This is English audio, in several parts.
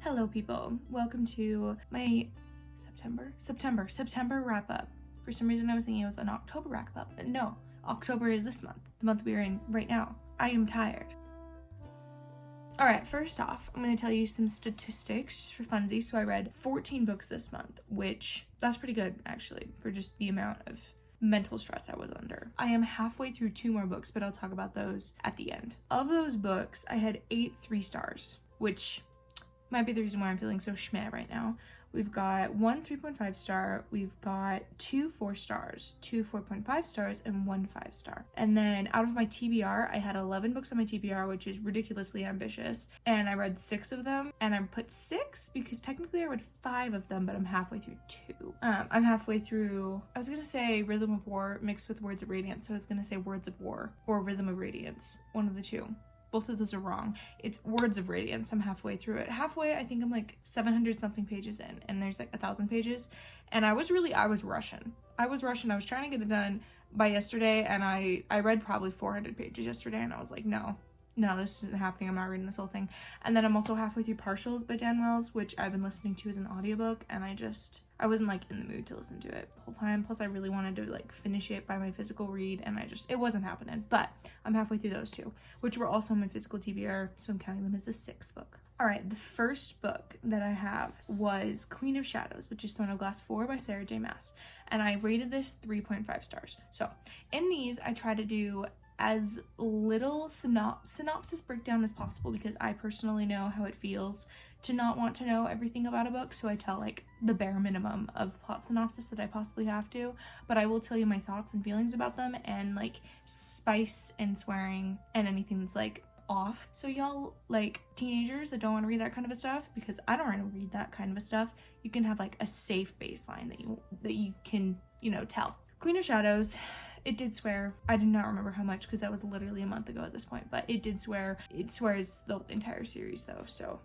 Hello people, welcome to my September wrap up. For some reason I was thinking it was an October wrap up, but no, October is this month, the month we are in right now. I am tired. Alright, first off, I'm going to tell you some statistics just for funsies. So I read 14 books this month, which that's pretty good actually for just the amount of mental stress I was under. I am halfway through 2 more books, but I'll talk about those at the end. Of those books, I had 8 3-stars, which might be the reason why I'm feeling so schmeh right now. We've got 1 3.5 star, we've got 2 4 stars, 2 4.5 stars, and 1 5 star. And then out of my TBR, I had 11 books on my TBR, which is ridiculously ambitious. And I read 6 of them, and I put 6 because technically I read 5 of them, but I'm halfway through 2. I'm halfway through, I was gonna say Rhythm of War mixed with Words of Radiance, so I was gonna say Words of War or Rhythm of Radiance, one of the two. Both of those are wrong. It's Words of Radiance. I'm halfway through it. Halfway, I think I'm like 700 something pages in, and there's like 1,000 pages. And I was rushing. I was trying to get it done by yesterday, and I read probably 400 pages yesterday, and I was like, no, this isn't happening. I'm not reading this whole thing. And then I'm also halfway through Partials by Dan Wells, which I've been listening to as an audiobook, and I wasn't like in the mood to listen to it the whole time. Plus I really wanted to like finish it by my physical read, and it wasn't happening. But I'm halfway through those 2, which were also on my physical TBR, so I'm counting them as the 6th book. All right, the first book that I have was Queen of Shadows, which is Throne of Glass 4 by Sarah J. Maas, and I rated this 3.5 stars. So in these, I try to do as little synopsis breakdown as possible, because I personally know how it feels to not want to know everything about a book, so I tell like the bare minimum of plot synopsis that I possibly have to, but I will tell you my thoughts and feelings about them, and like spice and swearing and anything that's like off. So y'all like teenagers that don't want to read that kind of stuff, because I don't want to read that kind of stuff, you can have like a safe baseline that you can, tell. Queen of Shadows, it did swear. I do not remember how much, because that was literally a month ago at this point, but it did swear. It swears the entire series though, so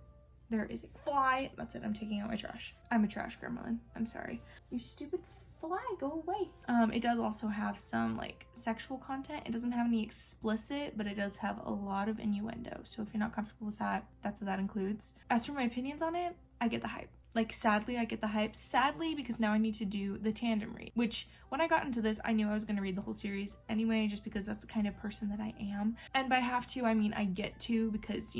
there is a fly. That's it, I'm taking out my trash. I'm a trash gremlin. I'm sorry. You stupid fly, go away. It does also have some like sexual content. It doesn't have any explicit, but it does have a lot of innuendo. So if you're not comfortable with that, that's what that includes. As for my opinions on it, I get the hype. Like, sadly, I get the hype. Sadly, because now I need to do the tandem read, which when I got into this, I knew I was going to read the whole series anyway, just because that's the kind of person that I am. And by have to, I mean I get to, because,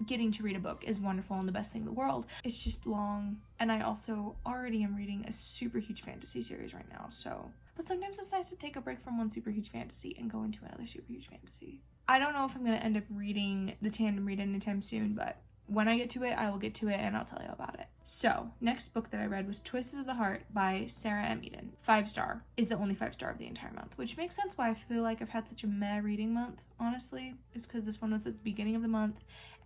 getting to read a book is wonderful and the best thing in the world. It's just long. And I also already am reading a super huge fantasy series right now, so. But sometimes it's nice to take a break from one super huge fantasy and go into another super huge fantasy. I don't know if I'm going to end up reading the tandem read anytime soon, but when I get to it, I will get to it and I'll tell you about it. So, next book that I read was Twisted of the Heart by Sarah M. Eden. 5 star is the only 5 star of the entire month, which makes sense why I feel like I've had such a meh reading month, honestly. It's because this one was at the beginning of the month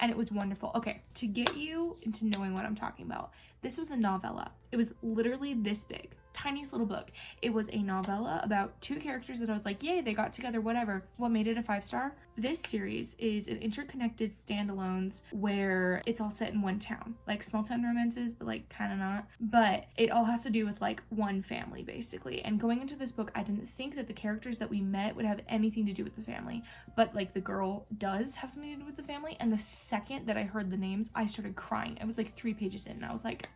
and it was wonderful. Okay, to get you into knowing what I'm talking about, this was a novella. It was literally this big. Tiniest little book. It was a novella about 2 characters that I was like, yay, they got together, whatever. What made it a 5 star? This series is an interconnected standalones where it's all set in one town. Like small town romances, but like kind of not. But it all has to do with like one family basically. And going into this book, I didn't think that the characters that we met would have anything to do with the family. But like the girl does have something to do with the family. And the second that I heard the names, I started crying. It was like 3 pages in and I was like,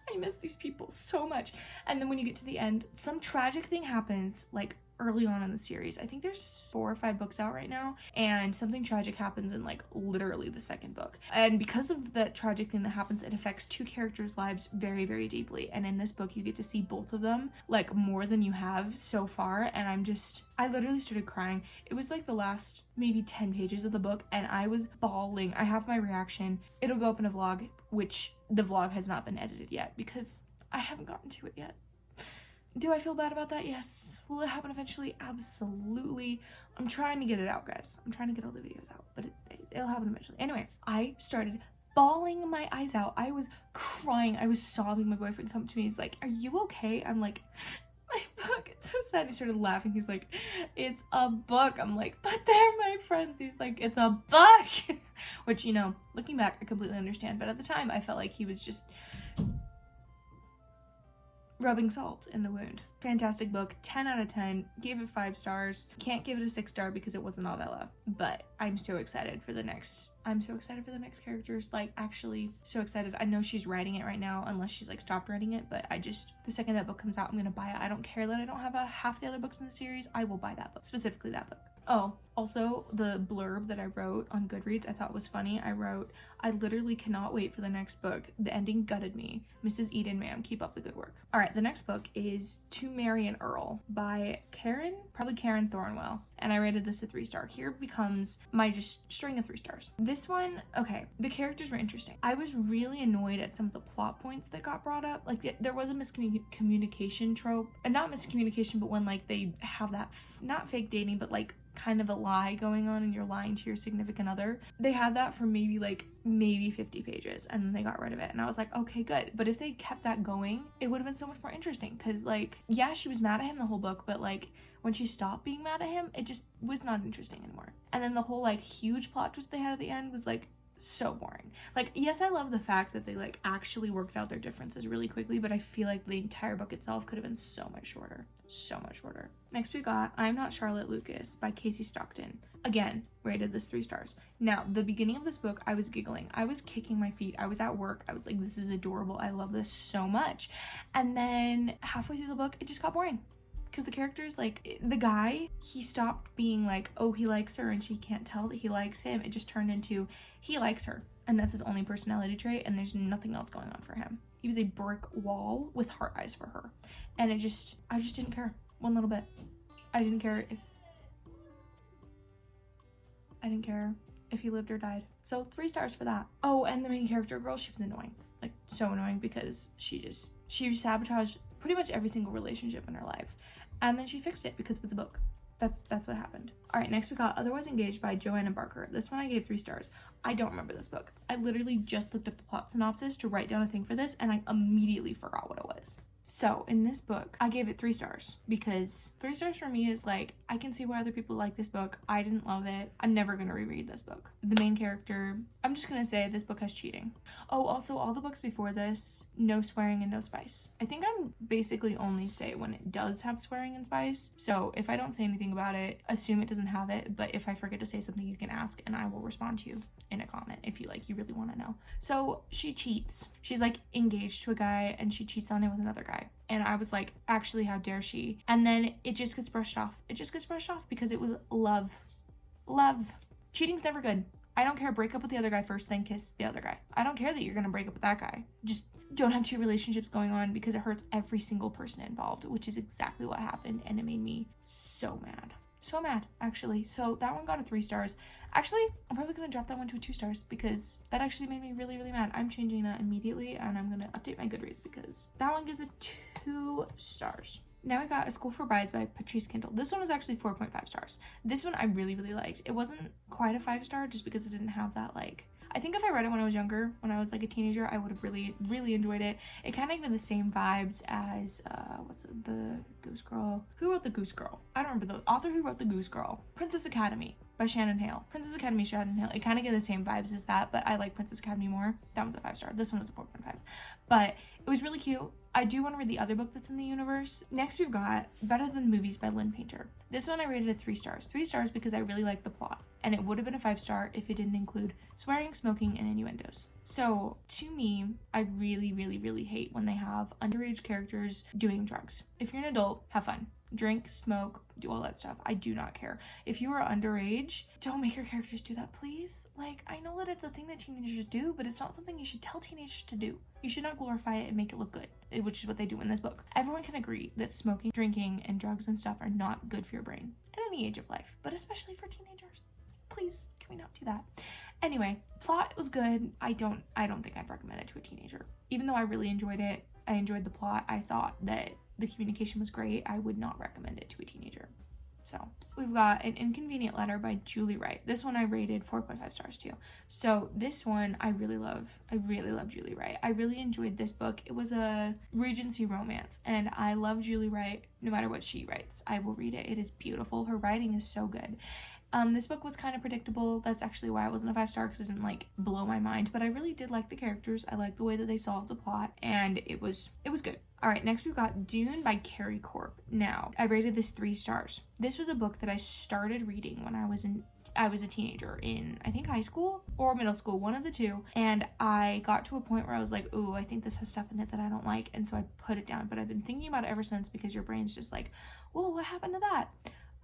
I miss these people so much. And then when you get to the end, some tragic thing happens like early on in the series. I think there's 4 or 5 books out right now, and something tragic happens in like literally the 2nd book. And because of that tragic thing that happens, it affects 2 characters' lives very, very deeply. And in this book, you get to see both of them like more than you have so far. And I literally started crying. It was like the last maybe 10 pages of the book, and I was bawling. I have my reaction. It'll go up in a vlog, which the vlog has not been edited yet because I haven't gotten to it yet. Do I feel bad about that? Yes. Will it happen eventually? Absolutely. I'm trying to get it out, guys. I'm trying to get all the videos out, but it'll happen eventually. Anyway, I started bawling my eyes out. I was crying. I was sobbing. My boyfriend come to me. He's like, are you okay? I'm like, my book, it's so sad. He started laughing. He's like, it's a book. I'm like, but they're my friends. He's like, it's a book. Which, looking back, I completely understand. But at the time, I felt like he was just rubbing salt in the wound. fantastic book, 10 out of 10, gave it 5 stars. Can't give it a 6-star because it was a novella, but I'm so excited for the next characters, like actually so excited. I know she's writing it right now, unless she's like stopped writing it, but the second that book comes out, I'm gonna buy it. I don't care that I don't have half the other books in the series. I will buy that book, specifically that book. Oh, also the blurb that I wrote on Goodreads I thought was funny. I wrote, I literally cannot wait for the next book. The ending gutted me. Mrs. Eden, ma'am, keep up the good work. All right, the next book is To Marry an Earl by Karen Thornwell. And I rated this a 3-star. Here becomes my just string of 3 stars. This one, okay, the characters were interesting. I was really annoyed at some of the plot points that got brought up. Like there was a miscommunication trope, and not miscommunication, but when like they have that, not fake dating, but like kind of a lie going on and you're lying to your significant other. They had that for maybe 50 pages and then they got rid of it. And I was like, okay, good. But if they kept that going, it would have been so much more interesting. Because like, yeah, she was mad at him the whole book, but like when she stopped being mad at him, it just was not interesting anymore. And then the whole like huge plot twist they had at the end was like so boring. Like, yes, I love the fact that they like actually worked out their differences really quickly, but I feel like the entire book itself could have been so much shorter. Next we got I'm Not Charlotte Lucas by Casey Stockton. Again, rated this 3 stars. Now, the beginning of this book, I was giggling. I was kicking my feet. I was at work. I was like, this is adorable. I love this so much. And then halfway through the book, it just got boring. Because the characters, like, the guy, he stopped being like, oh, he likes her and she can't tell that he likes him. It just turned into, he likes her. And that's his only personality trait, and there's nothing else going on for him. He was a brick wall with heart eyes for her. And I just didn't care one little bit. I didn't care if he lived or died. So 3 stars for that. Oh, and the main character girl, she was annoying. Like, so annoying, because she sabotaged pretty much every single relationship in her life. And then she fixed it because it's a book. That's what happened. All right, next we got Otherwise Engaged by Joanna Barker. This one I gave 3 stars. I don't remember this book. I literally just looked up the plot synopsis to write down a thing for this, and I immediately forgot what it was. So in this book, I gave it 3 stars because 3 stars for me is like, I can see why other people like this book. I didn't love it. I'm never going to reread this book. The main character, I'm just going to say this book has cheating. Oh, also all the books before this, no swearing and no spice. I think I'm basically only say when it does have swearing and spice. So if I don't say anything about it, assume it doesn't have it. But if I forget to say something, you can ask and I will respond to you in a comment if you really want to know. So she cheats. She's like engaged to a guy and she cheats on him with another guy. And I was like, actually, how dare she? And then it just gets brushed off. It just gets brushed off because it was love. Love. Cheating's never good. I don't care. Break up with the other guy first, then kiss the other guy. I don't care that you're going to break up with that guy. Just don't have 2 relationships going on because it hurts every single person involved, which is exactly what happened. And it made me so mad. So mad, actually. So that one got a 3 stars. Actually, I'm probably going to drop that one to a 2 stars because that actually made me really, really mad. I'm changing that immediately and I'm going to update my Goodreads because that one gives it 2 stars. Now we got A School for Brides by Patrice Kindle. This one was actually 4.5 stars. This one I really, really liked. It wasn't quite a 5-star just because it didn't have that like, I think if I read it when I was younger, when I was like a teenager, I would have really, really enjoyed it. It kind of gave the same vibes as, the Goose Girl? Who wrote the Goose Girl? I don't remember the author who wrote the Goose Girl. Princess Academy by Shannon Hale. Princess Academy, Shannon Hale. It kind of gave the same vibes as that, but I like Princess Academy more. That one's a 5-star. This one was a 4.5. But it was really cute. I do want to read the other book that's in the universe. Next we've got Better Than Movies by Lynn Painter. This one I rated at 3 stars. 3 stars because I really liked the plot. And it would have been a 5-star if it didn't include swearing, smoking, and innuendos. So, to me, I really, really, really hate when they have underage characters doing drugs. If you're an adult, have fun. Drink, smoke, do all that stuff. I do not care. If you are underage, don't make your characters do that, please. Like, I know that it's a thing that teenagers do, but it's not something you should tell teenagers to do. You should not glorify it and make it look good, which is what they do in this book. Everyone can agree that smoking, drinking, and drugs and stuff are not good for your brain at any age of life, but especially for teenagers. Please, can we not do that? Anyway, plot was good. I don't think I'd recommend it to a teenager. Even though I really enjoyed it, I enjoyed the plot, I thought that the communication was great, I would not recommend it to a teenager. So, we've got An Inconvenient Letter by Julie Wright. This one I rated 4.5 stars too. So, this one I really love. I really love Julie Wright. I really enjoyed this book. It was a Regency romance, and I love Julie Wright no matter what she writes. I will read it. It is beautiful. Her writing is so good. This book was kind of predictable. That's actually why it wasn't a 5-star, because it didn't like blow my mind, but I really did like the characters. I liked the way that they solved the plot, and it was good. All right, next we've got Dune by Carrie Corp. Now, I rated this 3 stars. This was a book that I started reading when I was a teenager in, I think, high school or middle school, one of the two. And I got to a point where I was like, ooh, I think this has stuff in it that I don't like. And so I put it down. But I've been thinking about it ever since, because your brain's just like, whoa, what happened to that?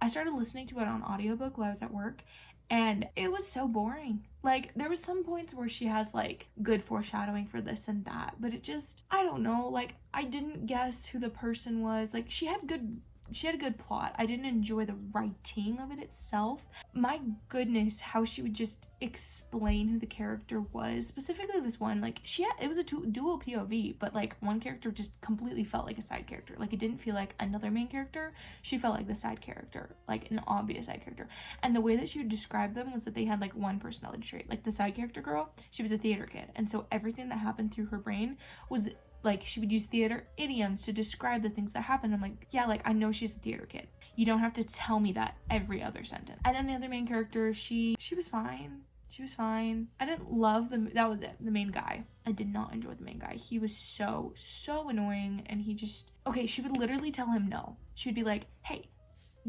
I started listening to it on audiobook while I was at work, and it was so boring. Like, there was some points where she has like good foreshadowing for this and that, but it just, I don't know, like, I didn't guess who the person was. Like, she had a good plot. I didn't enjoy the writing of it itself. My goodness, how she would just explain who the character was. Specifically this one, like, it was a dual POV, but like one character just completely felt like a side character. Like, it didn't feel like another main character. She felt like the side character, like an obvious side character. And the way that she would describe them was that they had like one personality trait. Like, the side character girl, she was a theater kid, and so everything that happened through her brain was like, she would use theater idioms to describe the things that happened. I'm like, yeah, like, I know she's a theater kid. You don't have to tell me that every other sentence. And then the other main character, she was fine. She was fine. I didn't love that was it, the main guy. I did not enjoy the main guy. He was so annoying, and he just, okay, she would literally tell him no. She would be like, hey,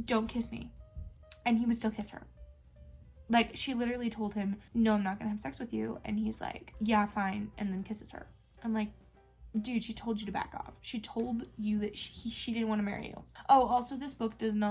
don't kiss me. And he would still kiss her. Like, she literally told him, no, I'm not gonna have sex with you. And he's like, yeah, fine. And then kisses her. I'm like, dude, she told you to back off. She told you that she didn't want to marry you. Oh, also, this book doesn't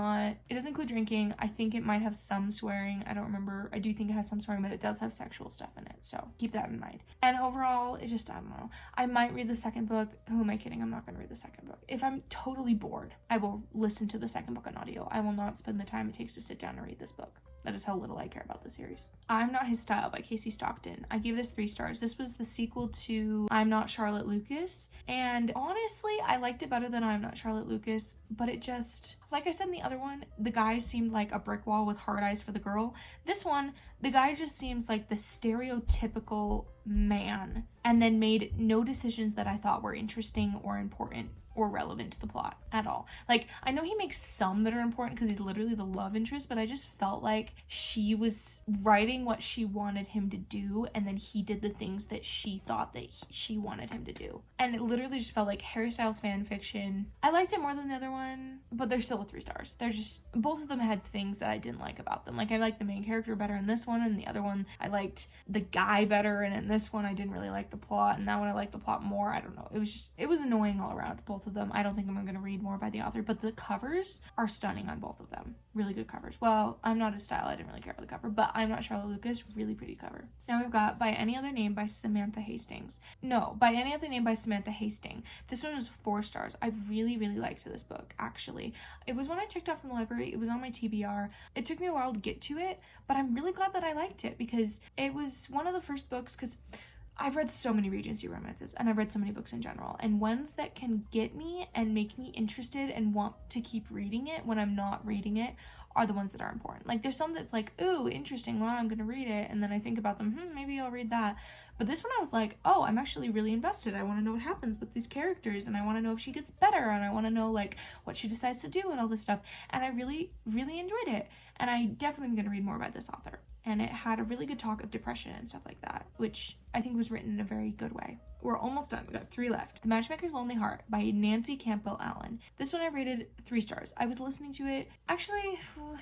include drinking. I think it might have some swearing. I don't remember. I do think it has some swearing, but it does have sexual stuff in it. So keep that in mind. And overall, it just, I don't know. I might read the second book. Who am I kidding? I'm not going to read the second book. If I'm totally bored, I will listen to the second book on audio. I will not spend the time it takes to sit down and read this book. That is how little I care about the series. I'm Not His Style by Casey Stockton. I gave this 3 stars. This was the sequel to I'm Not Charlotte Lucas. And honestly, I liked it better than I'm Not Charlotte Lucas. But it just, like I said in the other one, the guy seemed like a brick wall with hard eyes for the girl. This one, the guy just seems like the stereotypical man. And then made no decisions that I thought were interesting or important or relevant to the plot at all. Like, I know he makes some that are important because he's literally the love interest, but I just felt like she was writing what she wanted him to do, and then he did the things that she thought that she wanted him to do. And it literally just felt like Harry Styles fan fiction. I liked it more than the other one, but they're still 3 stars. They're just, both of them had things that I didn't like about them. Like, I liked the main character better in this one, and the other one I liked the guy better, and in this one I didn't really like the plot, and that one I liked the plot more. I don't know. It was annoying all around, both of them. I don't think I'm going to read more by the author, but the covers are stunning on both of them. Really good covers. Well, I'm Not His Style. I didn't really care about the cover, but I'm Not Charlotte Lucas. Really pretty cover. Now we've got By Any Other Name by Samantha Hastings. No, By Any Other Name by Samantha Hastings. This one was 4 stars. I really liked this book, actually. It was one I checked out from the library. It was on my TBR. It took me a while to get to it, but I'm really glad that I liked it, because it was one of the first books, because I've read so many Regency romances, and I've read so many books in general, and ones that can get me and make me interested and want to keep reading it when I'm not reading it are the ones that are important. Like, there's some that's like, ooh, interesting, well, I'm gonna read it, and then I think about them, maybe I'll read that. But this one I was like, oh, I'm actually really invested. I want to know what happens with these characters, and I want to know if she gets better, and I want to know, like, what she decides to do and all this stuff. And I really enjoyed it. And I definitely am going to read more about this author. And it had a really good talk of depression and stuff like that, which I think was written in a very good way. We're almost done. We got 3 left. The Matchmaker's Lonely Heart by Nancy Campbell Allen. This one I rated 3 stars. I was listening to it. Actually,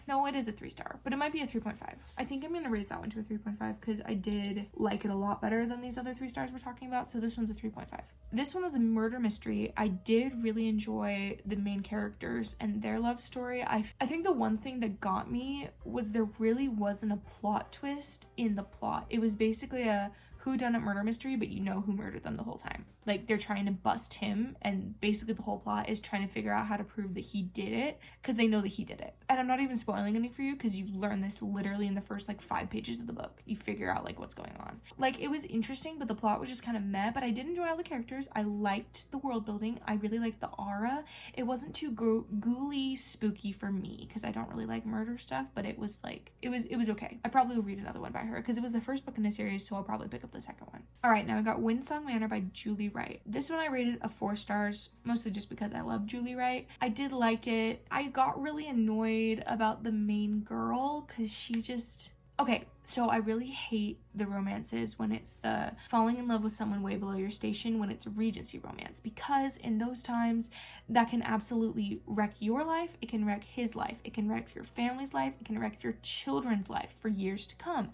no, it is a 3 star, but it might be a 3.5. I think I'm going to raise that one to a 3.5 because I did like it a lot better than these other 3 stars we're talking about. So this one's a 3.5. This one was a murder mystery. I did really enjoy the main characters and their love story. I think the one thing that got me was there really wasn't a plot twist in the plot. It was basically a whodunit murder mystery, but you know who murdered them the whole time. Like, they're trying to bust him, and basically the whole plot is trying to figure out how to prove that he did it, because they know that he did it. And I'm not even spoiling anything for you, because you learn this literally in the first, 5 pages of the book. You figure out, what's going on. It was interesting, but the plot was just kind of meh, but I did enjoy all the characters. I liked the world building. I really liked the aura. It wasn't too ghouly, spooky for me, because I don't really like murder stuff, but it was, it was okay. I probably will read another one by her, because it was the first book in the series, so I'll probably pick up the second one. Alright, now I got Windsong Manor by Julie Wright. This one I rated a 4 stars, mostly just because I love Julie Wright. I did like it. I got really annoyed about the main girl because she just... Okay, so I really hate the romances when it's the falling in love with someone way below your station, when it's a Regency romance, because in those times that can absolutely wreck your life, it can wreck his life, it can wreck your family's life, it can wreck your children's life for years to come.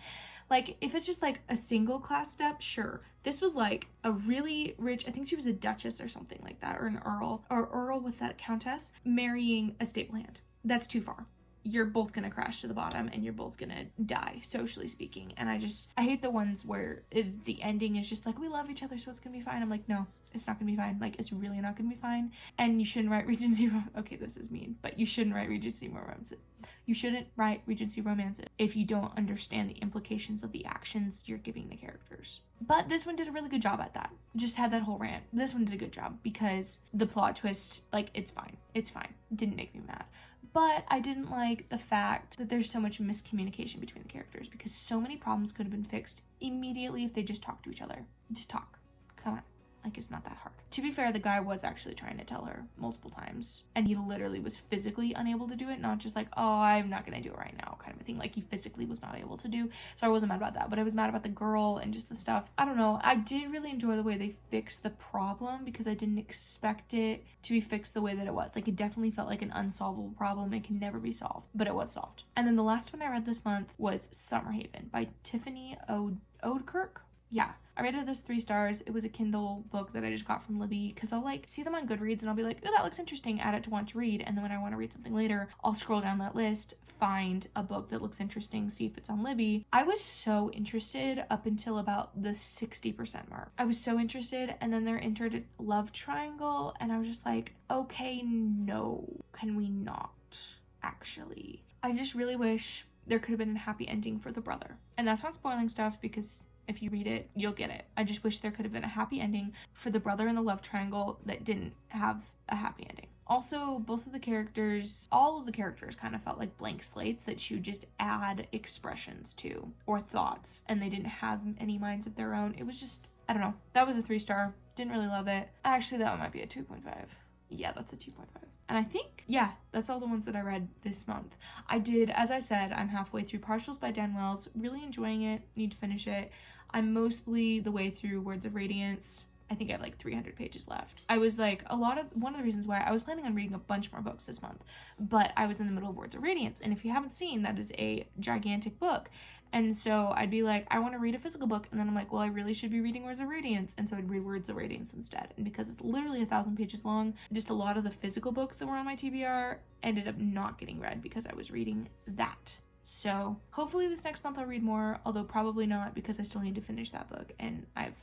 Like, if it's just like a single class step, sure. This was like a really rich, I think she was a duchess or something like that, or an earl, what's that, countess, marrying a stable hand. That's too far. You're both gonna crash to the bottom and you're both gonna die, socially speaking. And I hate the ones where the ending is just like, we love each other, so it's gonna be fine. I'm like, no, it's not gonna be fine. Like, it's really not gonna be fine. And you shouldn't write Regency, okay, this is mean, but you shouldn't write Regency romances. You shouldn't write Regency romances if you don't understand the implications of the actions you're giving the characters. But this one did a really good job at that. Just had that whole rant. This one did a good job because the plot twist, like, it's fine. It's fine. Didn't make me mad. But I didn't like the fact that there's so much miscommunication between the characters, because so many problems could have been fixed immediately if they just talked to each other. Just talk. Come on. Like, it's not that hard. To be fair, the guy was actually trying to tell her multiple times, and he literally was physically unable to do it, not just like, oh, I'm not gonna do it right now kind of a thing. Like, he physically was not able to do. So I wasn't mad about that, but I was mad about the girl and just the stuff. I don't know. I did really enjoy the way they fixed the problem, because I didn't expect it to be fixed the way that it was. Like, it definitely felt like an unsolvable problem. It can never be solved, but it was solved. And then the last one I read this month was Summerhaven by Tiffany Oudkirk. Yeah, I rated this 3 stars. It was a Kindle book that I just got from Libby, because I'll like see them on Goodreads and I'll be like, oh, that looks interesting, add it to want to read. And then when I want to read something later, I'll scroll down that list, find a book that looks interesting, see if it's on Libby. I was so interested up until about the 60% mark. I was so interested, and then there entered a love triangle, and I was just like, okay, no, can we not actually? I just really wish there could have been a happy ending for the brother. And that's not spoiling stuff, because if you read it, you'll get it. I just wish there could have been a happy ending for the brother in the love triangle that didn't have a happy ending. Also, all of the characters kind of felt like blank slates that you just add expressions to or thoughts, and they didn't have any minds of their own. It was just, I don't know. That was a 3 star. Didn't really love it. Actually, that one might be a 2.5. Yeah, that's a 2.5. And I think, yeah, that's all the ones that I read this month. I did, as I said, I'm halfway through Partials by Dan Wells. Really enjoying it. Need to finish it. I'm mostly the way through Words of Radiance. I think I have like 300 pages left. I was like, one of the reasons why I was planning on reading a bunch more books this month, but I was in the middle of Words of Radiance. And if you haven't seen, that is a gigantic book. And so I'd be like, I want to read a physical book. And then I'm like, well, I really should be reading Words of Radiance. And so I'd read Words of Radiance instead. And because it's literally 1,000 pages long, just a lot of the physical books that were on my TBR ended up not getting read because I was reading that. So hopefully this next month I'll read more, although probably not, because I still need to finish that book. And I've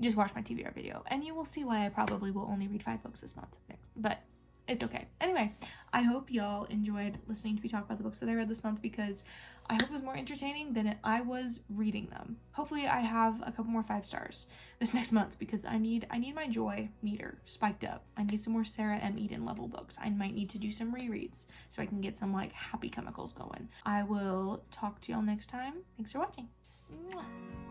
just watched my TBR video. And you will see why I probably will only read 5 books this month. But it's okay. Anyway, I hope y'all enjoyed listening to me talk about the books that I read this month, because I hope it was more entertaining than I was reading them. Hopefully I have a couple more 5 stars this next month, because I need my joy meter spiked up. I need some more Sarah M. Eden level books. I might need to do some rereads so I can get some like happy chemicals going. I will talk to y'all next time. Thanks for watching. Mwah.